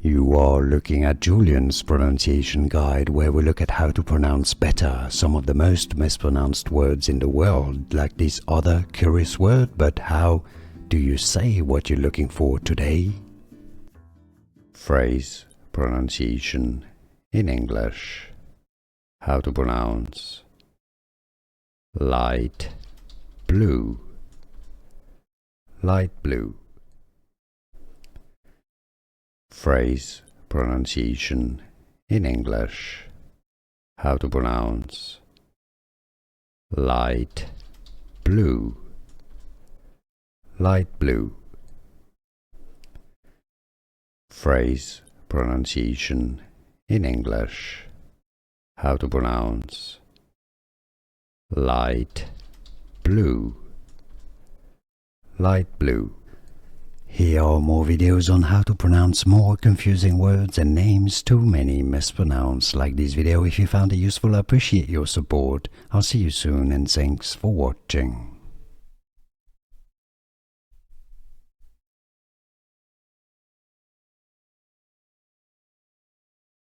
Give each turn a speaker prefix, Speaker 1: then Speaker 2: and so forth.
Speaker 1: You are looking at Julian's pronunciation guide, where we look at how to pronounce better some of the most mispronounced words in the world, like this other curious word. But how do you say what you're looking for today? Phrase pronunciation in English. How to pronounce light blue, light blue. Phrase pronunciation in English. How to pronounce light blue, light blue. Phrase pronunciation in English. How to pronounce light blue, light blue. Here are more videos on how to pronounce more confusing words and names too many mispronounced. Like this video if you found it useful. I appreciate your support. I'll see you soon and thanks for watching.